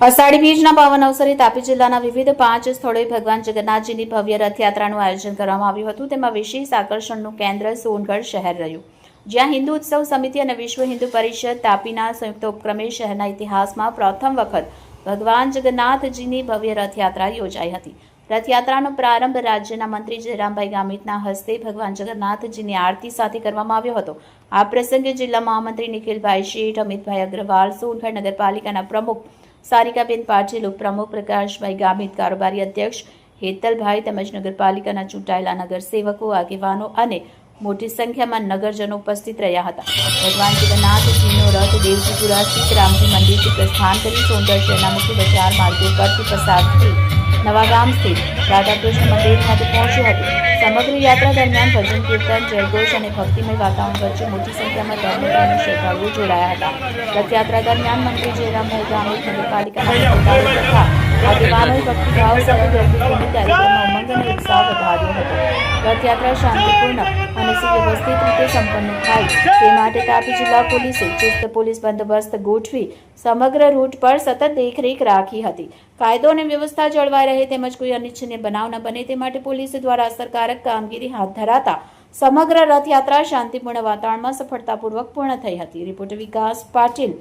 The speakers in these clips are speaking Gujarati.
અષાઢી બીજના પાવન અવસરે તાપી જિલ્લાના વિવિધ 5 સ્થળોએ ભગવાન જગન્નાથજીની ભવ્ય રથયાત્રાનું આયોજન કરવામાં આવ્યું હતું। તેમાં વિશેષ આકર્ષણનું કેન્દ્ર સોનગઢ શહેર રહ્યું, જ્યાં હિન્દુ ઉત્સવ સમિતિ અને વિશ્વ હિન્દુ પરિષદ તાપીના સંયુક્ત ઉપક્રમે શહેરના ઇતિહાસમાં પ્રથમ વખત ભગવાન જગન્નાથજીની ભવ્ય રથયાત્રા યોજાઈ હતી। રથયાત્રાનો પ્રારંભ રાજ્યના મંત્રી જયરામભાઈ ગામિતના હસ્તે ભગવાન જગન્નાથજીની આરતી સાથે કરવામાં આવ્યો હતો। આ પ્રસંગે જિલ્લા મહામંત્રી નિખિલભાઈ શેઠ, અમિતભાઈ અગ્રવાલ, સોનગઢ નગરપાલિકાના પ્રમુખ सारिकाबेन पाटिल, उपप्रमुख प्रकाशभाई गामित, कारोबारी अध्यक्ष हेतलभाई તેમજ નગરપાલિકાના ચૂંટાયેલા નગરસેવકો, આગેવાનો અને મોટી સંખ્યામાં નગરજનો ઉપસ્થિત રહ્યા હતા। ભગવાન જગન્નાથજીનો રથ દેવજીપુરા સ્થિત રામજી મંદિરથી પ્રસ્થાન કરી સોનગઢ શહેરના મુખ્ય બજાર માર્ગો પરથી પસાર થઈ નવાગામ સ્થિત રાધાકૃષ્ણ મંદિર ખાતે પહોંચ્યું હતું। સમગ્ર યાત્રા દરમિયાન ભજન, કીર્તન, જયઘોષ અને ભક્તિમય વાતાવરણ વચ્ચે મોટી સંખ્યામાં ધર્મપ્રેમી અને શ્રદ્ધાળુઓ જોડાયા હતા। રથયાત્રા દરમિયાન મંત્રી જયરામભાઈ ગામિત, નગરપાલિકાના અધિકારીઓ તથા આગેવાનોએ ભક્તિભાવ સાથે ગરબી કાર્યક્રમમાં ઉમંગ અને ઉત્સાહ વધાર્યો હતો। રથયાત્રા શાંતિપૂર્ણ અને સુવ્યવસ્થિત રીતે સંપન્ન થાય તે માટે તાપી જિલ્લા પોલીસે ચુસ્ત પોલીસ બંદોબસ્ત ગોઠવી સમગ્ર રૂટ પર સતત દેખરેખ રાખી હતી। કાયદો અને વ્યવસ્થા જળવાઈ રહે તેમજ કોઈ અનિચ્છનીય બનાવ ન બને તે માટે પોલીસ દ્વારા અસરકારક કામગીરી હાથ ધરાતા સમગ્ર રથયાત્રા શાંતિપૂર્ણ વાતાવરણમાં સફળતાપૂર્વક પૂર્ણ થઈ હતી। રિપોર્ટર વિકાસ પાટીલ,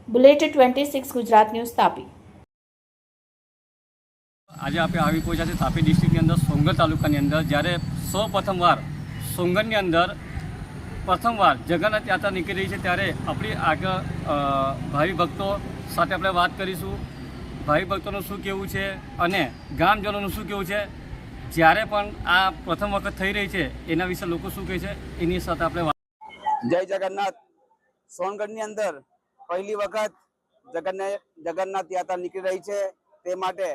બુલેટ 26 ગુજરાત ન્યૂઝ, તાપી। आज आप આવી પહોંચ્યા છે તાપી ડિસ્ટ્રિક્ટની અંદર સોનગઢ તાલુકાની અંદર, જ્યારે સૌ પ્રથમવાર સોનગઢની અંદર પ્રથમવાર જગન્નાથ યાત્રા નીકળી રહી છે, ત્યારે આપણી આગળ ભાવિ ભક્તો સાથે આપણે વાત કરીશું। ભાવિ ભક્તોનું શું કહેવું છે અને ગામજનોનું શું કહેવું છે, જ્યારે પણ આ પ્રથમ વખત થઈ રહી છે એના વિશે લોકો શું કહે છે એની સાથે આપણે વાત। જય જગન્નાથ। સોનગઢની અંદર પહેલી વખત જગન્નાથ યાત્રા નીકળી રહી છે, તે માટે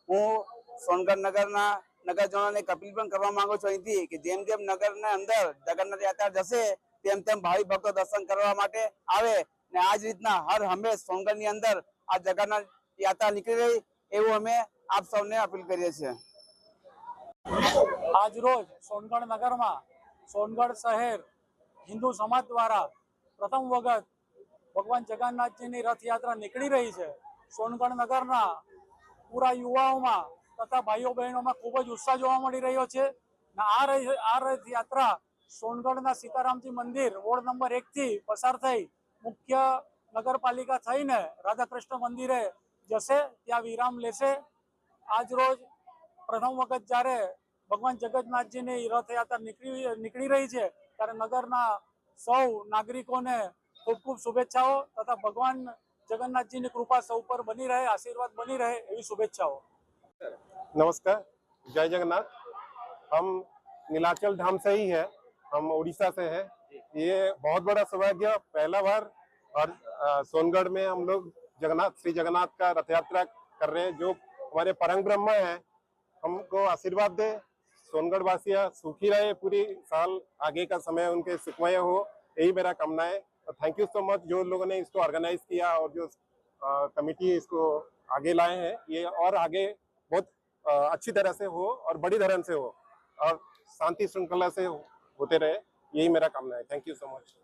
હું સોનગઢ નગરના નગરજનોને અપીલ પણ કરવા માંગુ છું અહીંથી કે જેમ જેમ નગરના અંદર જગન્નાથ યાત્રા જશે તેમ તેમ ભાવિ ભક્તો દર્શન કરવા માટે આવે ને આ જ રીતના હર હંમેશ સોનગઢની અંદર આ જગન્નાથ યાત્રા નીકળી રહી એવું અમે આપ સૌને અપીલ કરીએ છીએ। આજ રોજ સોનગઢ નગરમાં સોનગઢ શહેર હિન્દુ સમાજ દ્વારા પ્રથમ વખત ભગવાન જગન્નાથજીની રથયાત્રા નીકળી રહી છે। સોનગઢ નગરના પૂરા યુવાઓમાં તથા ભાઈઓ બહેનોમાં ખૂબ જ ઉત્સાહ જોવા મળી રહ્યો છે। આ રથયાત્રા સોનગઢના સીતારામજી મંદિર વોર્ડ નંબર 1 થી પસાર થઈ મુખ્ય નગરપાલિકા થઈને રાધાકૃષ્ણ મંદિરે જશે, ત્યાં વિરામ લેશે। આજ રોજ પ્રથમ વખત જ્યારે ભગવાન જગન્નાથજીની રથયાત્રા નીકળી રહી છે ત્યારે નગરના સૌ નાગરિકોને ખૂબ ખૂબ શુભેચ્છાઓ તથા ભગવાન जगन्नाथ जी की कृपा सब पर बनी रहे, आशीर्वाद बनी रहे एवं शुभेच्छाओं। नमस्कार, जय जगन्नाथ। हम नीलाचल धाम से ही है, हम उड़ीसा से है। ये बहुत बड़ा सौभाग्य, पहला बार और सोनगढ़ में हम लोग श्री जगन्नाथ का रथ यात्रा कर रहे हैं, जो हमारे परम ब्रह्म है। हमको आशीर्वाद दे, सोनगढ़ वासियाँ सुखी रहे, पूरी साल आगे का समय उनके सुखमय हो, यही मेरा कामना है। थैंक यू सो मच जो लोगों ने इसको ऑर्गेनाइज किया और जो कमेटी इसको आगे लाए हैं, ये और आगे बहुत अच्छी तरह से हो और बड़ी धरन से हो और शांति श्रृंखला से होते रहे, यही मेरा कामना है। Thank you so much.